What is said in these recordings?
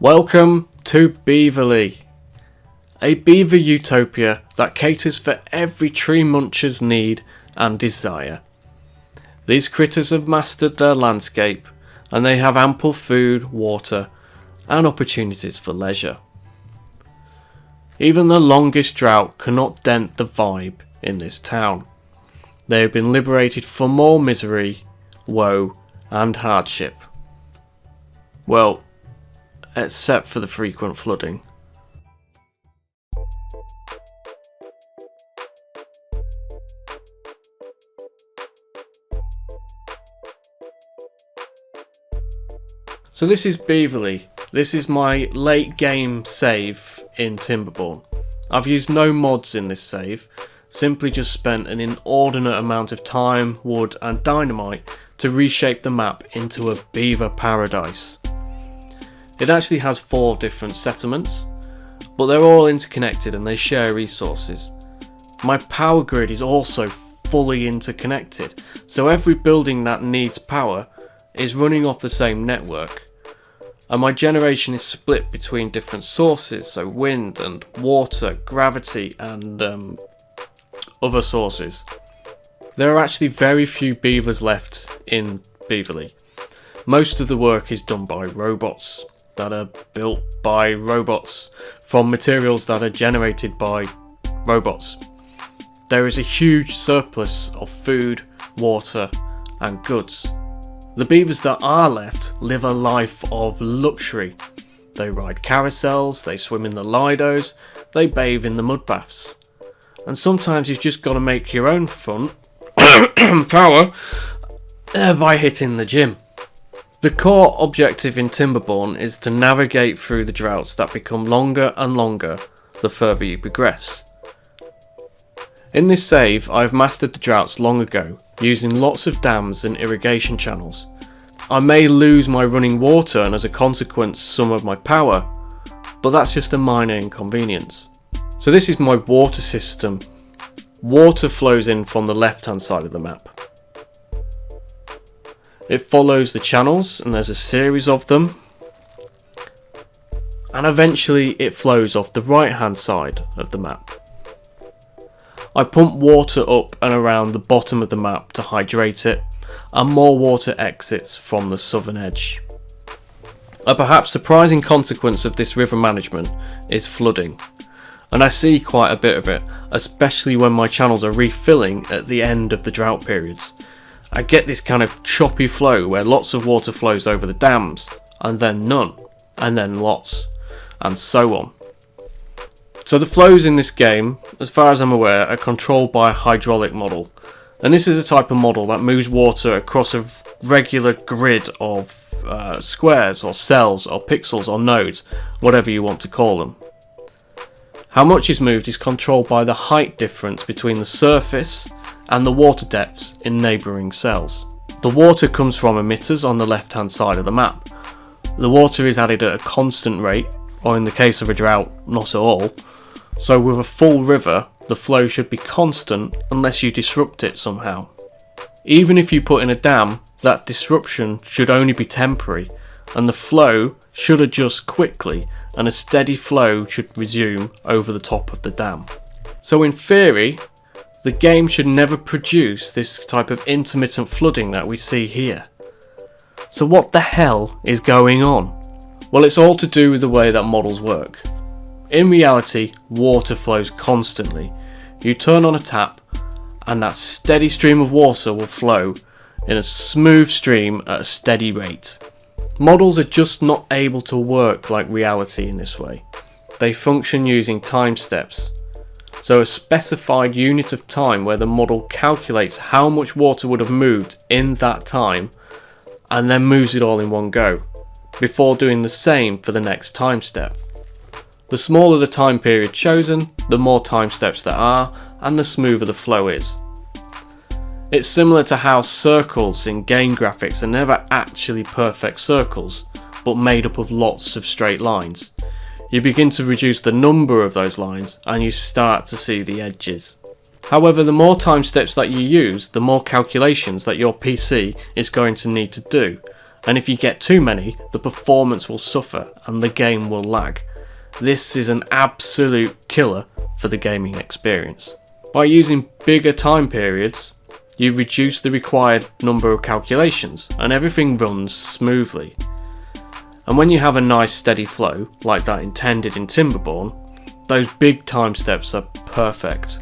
Welcome to Beverly, a beaver utopia that caters for every tree muncher's need and desire. These critters have mastered their landscape and they have ample food, water and opportunities for leisure. Even the longest drought cannot dent the vibe in this town. They have been liberated from more misery, woe and hardship. Well, except for the frequent flooding. So this is Beverly. This is my late game save in Timberborn. I've used no mods in this save, simply just spent an inordinate amount of time, wood and dynamite to reshape the map into a beaver paradise. It actually has 4 different settlements, but they're all interconnected and they share resources. My power grid is also fully interconnected, so every building that needs power is running off the same network. And my generation is split between different sources, so wind and water, gravity and other sources. There are actually very few beavers left in Beverly. Most of the work is done by robots that are built by robots from materials that are generated by robots. There is a huge surplus of food, water and goods. The beavers that are left live a life of luxury. They ride carousels, they swim in the lidos, they bathe in the mud baths. And sometimes you've just got to make your own fun power by hitting the gym. The core objective in Timberborn is to navigate through the droughts that become longer and longer the further you progress. In this save, I've mastered the droughts long ago, using lots of dams and irrigation channels. I may lose my running water and as a consequence some of my power, but that's just a minor inconvenience. So this is my water system. Water flows in from the left hand side of the map. It follows the channels and there's a series of them, and eventually it flows off the right hand side of the map. I pump water up and around the bottom of the map to hydrate it, and more water exits from the southern edge. A perhaps surprising consequence of this river management is flooding, and I see quite a bit of it, especially when my channels are refilling at the end of the drought periods. I get this kind of choppy flow where lots of water flows over the dams, and then none, and then lots, and so on. So the flows in this game, as far as I'm aware, are controlled by a hydraulic model, and this is a type of model that moves water across a regular grid of squares or cells or pixels or nodes, whatever you want to call them. How much is moved is controlled by the height difference between the surface and the water depths in neighbouring cells. The water comes from emitters on the left hand side of the map. The water is added at a constant rate, or in the case of a drought, not at all. So with a full river, the flow should be constant unless you disrupt it somehow. Even if you put in a dam, that disruption should only be temporary, and the flow should adjust quickly and a steady flow should resume over the top of the dam. So in theory, the game should never produce this type of intermittent flooding that we see here. So what the hell is going on? Well, it's all to do with the way that models work. In reality, water flows constantly. You turn on a tap and that steady stream of water will flow in a smooth stream at a steady rate. Models are just not able to work like reality in this way. They function using time steps. So a specified unit of time where the model calculates how much water would have moved in that time and then moves it all in one go, before doing the same for the next time step. The smaller the time period chosen, the more time steps there are and the smoother the flow is. It's similar to how circles in game graphics are never actually perfect circles, but made up of lots of straight lines. You begin to reduce the number of those lines and you start to see the edges. However, the more time steps that you use, the more calculations that your PC is going to need to do, and if you get too many, the performance will suffer and the game will lag. This is an absolute killer for the gaming experience. By using bigger time periods, you reduce the required number of calculations and everything runs smoothly. And when you have a nice steady flow, like that intended in Timberborn, those big time steps are perfect.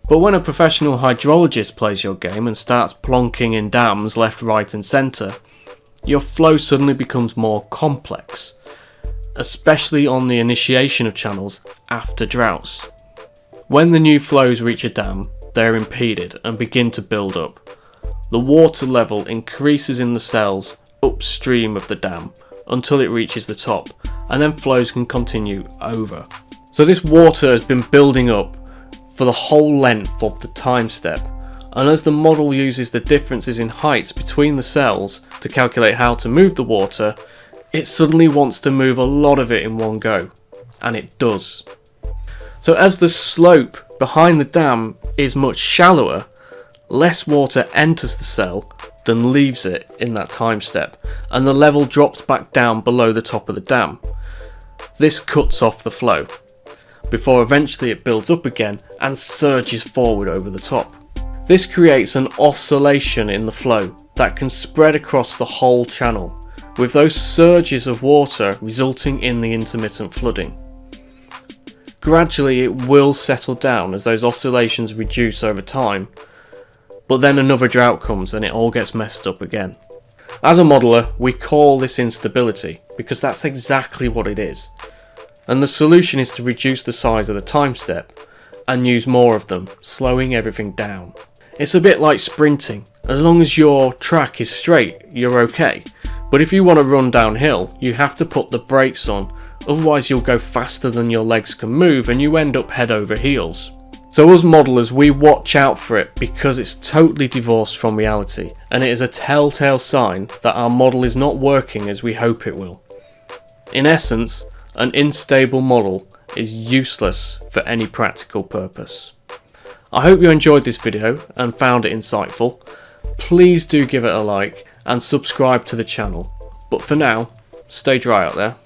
But when a professional hydrologist plays your game and starts plonking in dams left, right and centre, your flow suddenly becomes more complex, especially on the initiation of channels after droughts. When the new flows reach a dam, they are impeded and begin to build up. The water level increases in the cells upstream of the dam until it reaches the top, and then flows can continue over. So this water has been building up for the whole length of the time step, and as the model uses the differences in heights between the cells to calculate how to move the water, it suddenly wants to move a lot of it in one go, and it does. So as the slope behind the dam is much shallower, less water enters the cell than leaves it in that time step, and the level drops back down below the top of the dam. This cuts off the flow, before eventually it builds up again and surges forward over the top. This creates an oscillation in the flow that can spread across the whole channel, with those surges of water resulting in the intermittent flooding. Gradually it will settle down as those oscillations reduce over time, but then another drought comes and it all gets messed up again. As a modeler, we call this instability because that's exactly what it is. And the solution is to reduce the size of the time step and use more of them, slowing everything down. It's a bit like sprinting. As long as your track is straight, you're okay. But if you want to run downhill, you have to put the brakes on, otherwise you'll go faster than your legs can move and you end up head over heels. So us modelers, we watch out for it because it's totally divorced from reality, and it is a telltale sign that our model is not working as we hope it will. In essence, an unstable model is useless for any practical purpose. I hope you enjoyed this video and found it insightful. Please do give it a like and subscribe to the channel. But for now, stay dry out there.